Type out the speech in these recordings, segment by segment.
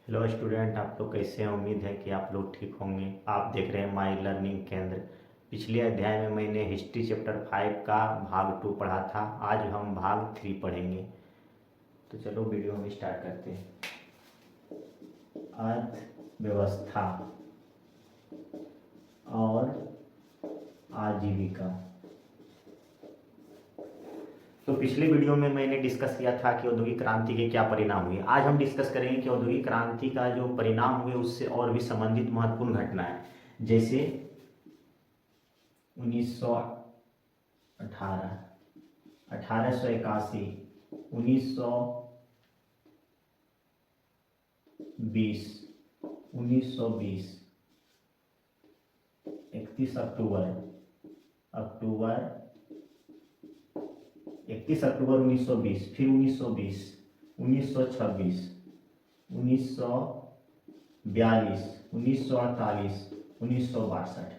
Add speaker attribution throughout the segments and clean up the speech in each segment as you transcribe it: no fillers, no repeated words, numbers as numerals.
Speaker 1: Hello student, आप लोग कैसे हैं। उम्मीद है कि आप लोग ठीक होंगे। आप देख रहे हैं माई लर्निंग केंद्र। पिछले अध्याय में मैंने हिस्ट्री चैप्टर 5 का भाग 2 पढ़ा था। आज हम भाग 3 पढ़ेंगे। तो चलो वीडियो में स्टार्ट करते हैं। अर्थव्यवस्था और आजीविका। तो पिछले वीडियो में मैंने डिस्कस किया था कि औद्योगिक क्रांति के क्या परिणाम हुए। आज हम डिस्कस करेंगे कि औद्योगिक क्रांति का जो परिणाम हुए उससे और भी संबंधित महत्वपूर्ण घटनाएं, जैसे 1918, 1881, 1920, 1920, 31 अक्टूबर 1920, फिर 1920, 1926, 1942, 1948, 1962।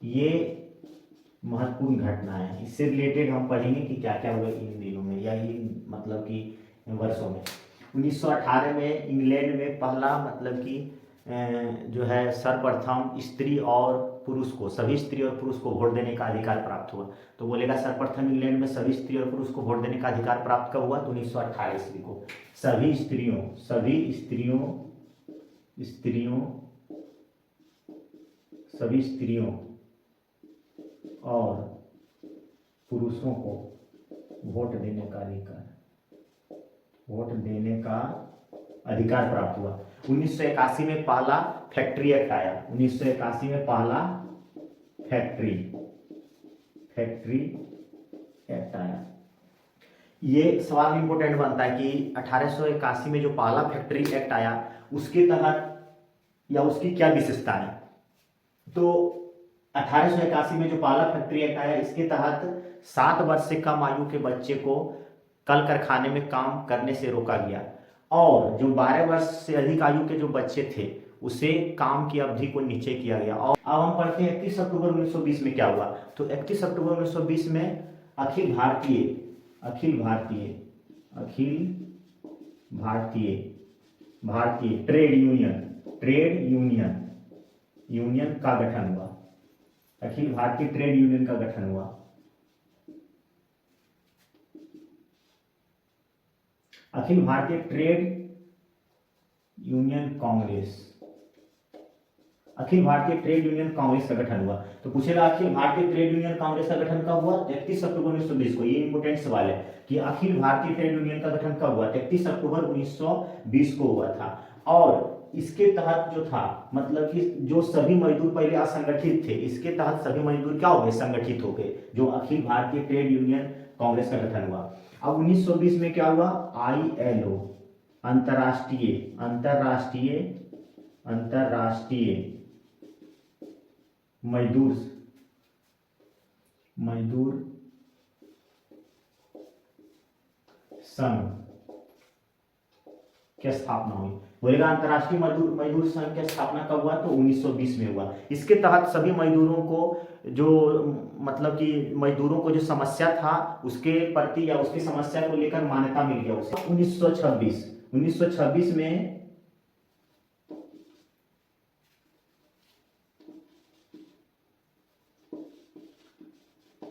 Speaker 1: ये महत्वपूर्ण घटना है। इससे रिलेटेड हम पढ़ेंगे कि क्या क्या हुआ इन दिनों में या इन मतलब कि वर्षों में। 1918 में इंग्लैंड में पहला मतलब कि जो है सर्वप्रथम स्त्री और पुरुष को, सभी स्त्री और पुरुष को वोट देने का अधिकार प्राप्त हुआ। तो बोलेगा सर्वप्रथम इंग्लैंड में सभी स्त्री और पुरुष को वोट देने का अधिकार प्राप्त कब हुआ? तो 1918 ईस्वी को। सभी स्त्रियों और पुरुषों को वोट देने का अधिकार प्राप्त हुआ। 1981 में पहला फैक्ट्री एक्ट आया। 1981 में पहला फैक्ट्री एक्ट आया। ये सवाल इंपोर्टेंट बनता है कि 1881 में जो पहला फैक्ट्री एक्ट आया उसके तहत या उसकी क्या विशेषता है। तो 1881 में जो पहला फैक्ट्री एक्ट आया, इसके तहत 7 वर्ष से कम आयु के बच्चे को कल कारखाने में काम करने से रोका गया और जो 12 वर्ष से अधिक आयु के जो बच्चे थे उसे काम की अवधि को नीचे किया गया। और अब हम पढ़ते हैं 31 अक्टूबर 1920 में क्या हुआ। तो 31 अक्टूबर 1920 में अखिल भारतीय ट्रेड यूनियन का गठन हुआ। अखिल भारतीय ट्रेड यूनियन का गठन हुआ। अखिल भारतीय ट्रेड यूनियन कांग्रेस का गठन हुआ। तो पूछेगा अखिल भारतीय ट्रेड यूनियन कांग्रेस का गठन कब हुआ? 31 अक्टूबर 1920 को। ये इंपोर्टेंट सवाल है कि अखिल भारतीय ट्रेड यूनियन का गठन कब हुआ? 31 अक्टूबर 1920 को हुआ था। और इसके तहत जो था मतलब कि जो सभी मजदूर पहले असंगठित थे, इसके तहत सभी मजदूर क्या हो गए? संगठित हो गए, जो अखिल भारतीय ट्रेड यूनियन कांग्रेस का गठन हुआ। अब 1920 में क्या हुआ? ILO अंतरराष्ट्रीय मजदूर संघ की स्थापना हुई। बोलेगा अंतरराष्ट्रीय मजदूर संघ की स्थापना कब हुआ? तो 1920 में हुआ। इसके तहत सभी मजदूरों को जो मतलब कि मजदूरों को जो समस्या था उसके प्रति या उसकी समस्या को लेकर मान्यता मिल गया उसे। 1926 में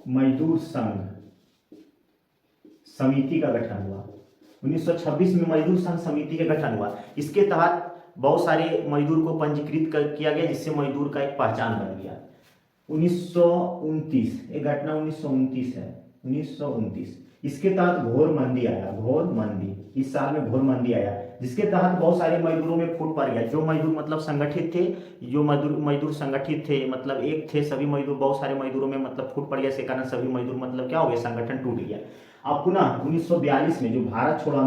Speaker 1: मजदूर संघ समिति का गठन हुआ। 1926 में मजदूर संघ समिति का गठन हुआ। इसके तहत बहुत सारे मजदूर को पंजीकृत किया गया, जिससे मजदूर का एक पहचान बन गया। 1929 एक घटना 1929 है। 1929 इसके तहत घोर मंदी इस साल में घोर मंदी आया, जिसके तहत बहुत सारे मजदूरों में फूट पड़ गया। जो मजदूर मतलब संगठित थे, जो मजदूर संगठित थे मतलब एक थे, सभी मजदूर बहुत सारे मजदूर में मतलब फूट पड़ गया। इसके कारण सभी मजदूर मतलब क्या हो गया? संगठन टूट गया। अब पुनः 1942 में जो भारत छोड़ो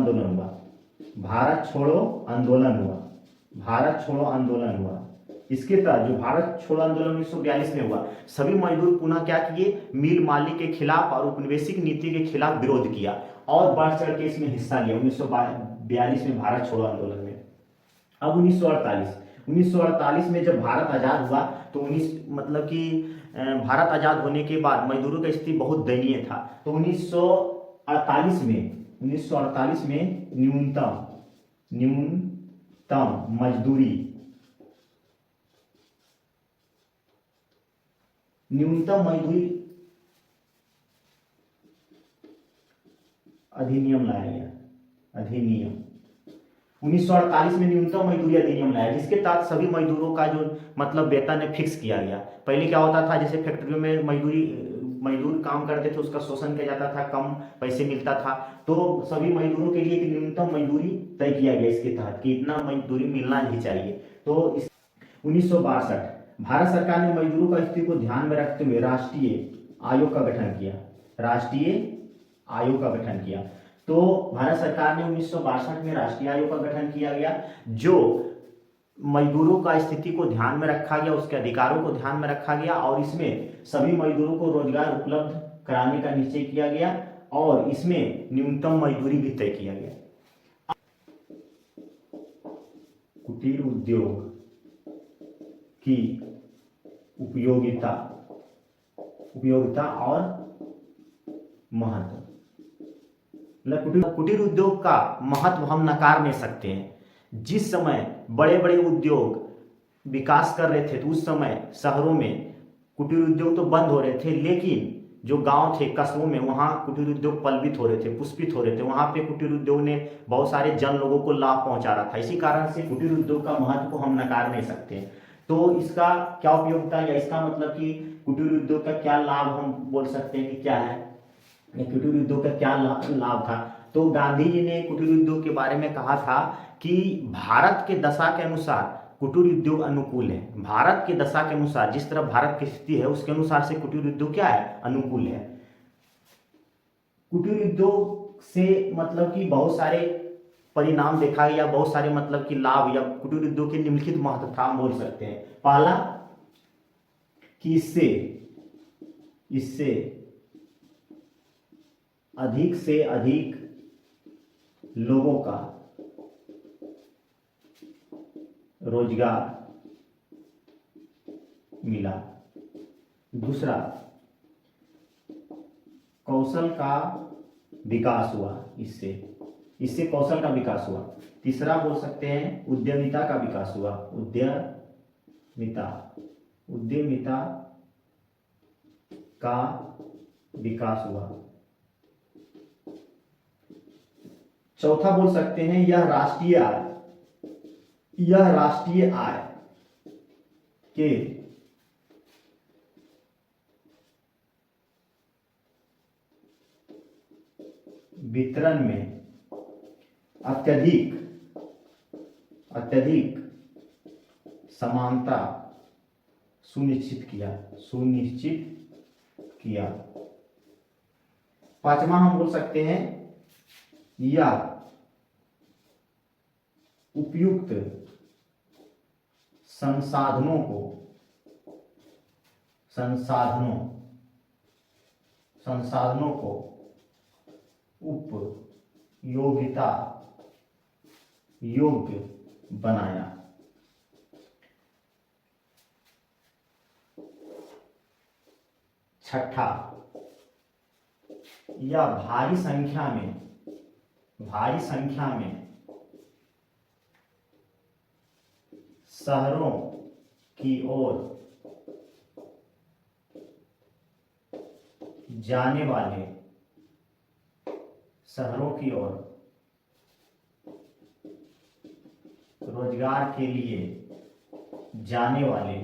Speaker 1: आंदोलन हुआ, इसके तहत जो भारत छोड़ो आंदोलन 1942 में हुआ, सभी मजदूर पुनः क्या किए? मिल मालिक के खिलाफ और औपनिवेशिक नीति के खिलाफ विरोध किया और बढ़ चढ़ के इसमें हिस्सा लिया 1942 में भारत छोड़ो आंदोलन में। अब 1948 में जब भारत आजाद हुआ तो मतलब कि भारत आजाद होने के बाद मजदूरों की स्थिति बहुत दयनीय था। तो 1948 में न्यूनतम मजदूरी न्यूनतम मजदूरी अधिनियम लाया गया। अधिनियम 1948 में न्यूनतम मजदूरी अधिनियम लाया, जिसके तहत सभी मजदूरों का जो मतलब वेतन है फिक्स किया गया। पहले क्या होता था, जैसे फैक्ट्रियों में मजदूर काम करते थे, उसका शोषण किया जाता था, कम पैसे मिलता था, तो सभी मजदूरों के लिए एक न्यूनतम मजदूरी तय किया गया इसके तहत कि इतना मजदूरी मिलना ही चाहिए। तो 1962 भारत सरकार ने मजदूरों का स्थिति को ध्यान में रखते हुए राष्ट्रीय आयोग का गठन किया। राष्ट्रीय आयोग का गठन किया। तो भारत सरकार ने 1962 में राष्ट्रीय आयोग का गठन किया गया, जो मजदूरों का स्थिति को ध्यान में रखा गया, उसके अधिकारों को ध्यान में रखा गया, और इसमें सभी मजदूरों को रोजगार उपलब्ध कराने का निश्चय किया गया, और इसमें न्यूनतम मजदूरी भी तय किया गया। कुटीर उद्योग की उपयोगिता और महत्व। कुटीर उद्योग का महत्व हम नकार नहीं सकते हैं। जिस समय बड़े बड़े उद्योग विकास कर रहे थे, तो उस समय शहरों में कुटीर उद्योग तो बंद हो रहे थे, लेकिन जो गांव थे, कस्बों में, वहां कुटीर उद्योग पल्वित हो रहे थे, पुष्पित हो रहे थे। वहां पे कुटीर उद्योग ने बहुत सारे जन लोगों को लाभ पहुंचा रहा था। इसी कारण से कुटीर उद्योग का महत्व को हम नकार नहीं सकते। तो इसका क्या उपयोगिता, या इसका मतलब कि कुटीर उद्योग का क्या लाभ हम बोल सकते हैं कि क्या है, कुटीर उद्योग का क्या लाभ था। तो गांधी जी ने कुटीर उद्योग के बारे में कहा था कि भारत के दशा के अनुसार कुटीर उद्योग अनुकूल है। भारत के दशा के अनुसार, जिस तरह भारत की स्थिति है, उसके अनुसार से कुटीर उद्योग क्या है, अनुकूल है। कुटीर उद्योग से मतलब कि बहुत सारे परिणाम देखा गया, बहुत सारे मतलब कि लाभ, या कुटीर उद्योग के निम्नलिखित महत्व हम बोल सकते हैं। पहला कि इससे अधिक से अधिक लोगों का रोजगार मिला। दूसरा, कौशल का विकास हुआ, इससे कौशल का विकास हुआ। तीसरा बोल सकते हैं उद्यमिता का विकास हुआ, उद्यमिता का विकास हुआ। चौथा बोल सकते हैं यह राष्ट्रीय आय के वितरण में अत्यधिक समानता सुनिश्चित किया। पांचवा हम बोल सकते हैं या उपयुक्त संसाधनों को उपयोगिता योग्य बनाया। छठा, या भारी संख्या में शहरों की ओर जाने वाले रोजगार के लिए जाने वाले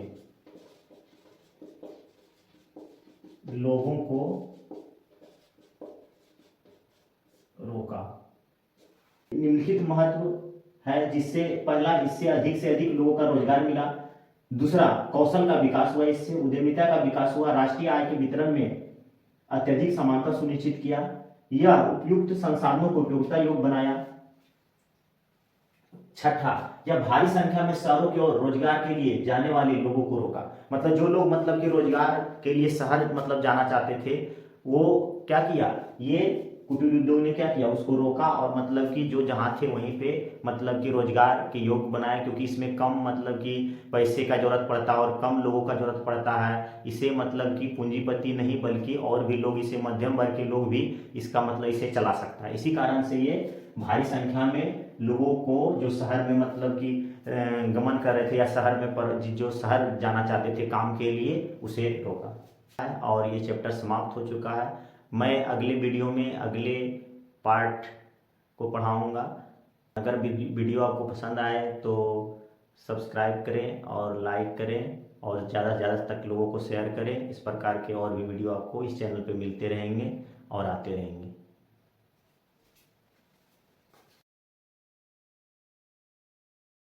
Speaker 1: लोगों को रोका। निम्नलिखित महत्व है, जिससे पहला, इससे अधिक से अधिक लोगों का रोजगार मिला। दूसरा, कौशल का विकास हुआ, इससे उद्यमिता का विकास हुआ। राष्ट्रीय आय के वितरण में अत्यधिक समानता सुनिश्चित किया। यह उपयुक्त संसाधनों को उपयोगिता योग्य बनाया। छठा, यह भारी संख्या में शहरों की ओर रोजगार के लिए जाने वाले लोगों को रोका। मतलब जो लोग मतलब कि रोजगार के लिए शहर मतलब जाना चाहते थे, वो क्या किया, ये कुटीर उद्योग ने क्या किया, उसको रोका, और मतलब कि जो जहाँ थे वहीं पे मतलब कि रोजगार के योग्य बनाया, क्योंकि इसमें कम मतलब कि पैसे का जरूरत पड़ता है और कम लोगों का जरूरत पड़ता है। इसे मतलब कि पूंजीपति नहीं बल्कि और भी लोग, इसे मध्यम वर्ग के लोग भी इसका मतलब इसे चला सकता है। इसी कारण से ये भारी संख्या में लोगों को जो शहर में मतलब कि गमन कर रहे थे या शहर में पर जो शहर जाना चाहते थे काम के लिए, उसे रोका है। और ये चैप्टर समाप्त हो चुका है। मैं अगले वीडियो में अगले पार्ट को पढ़ाऊँगा। अगर वीडियो आपको पसंद आए तो सब्सक्राइब करें और लाइक करें और ज़्यादा से ज़्यादा तक लोगों को शेयर करें। इस प्रकार के और भी वीडियो आपको इस चैनल पे मिलते रहेंगे और आते रहेंगे।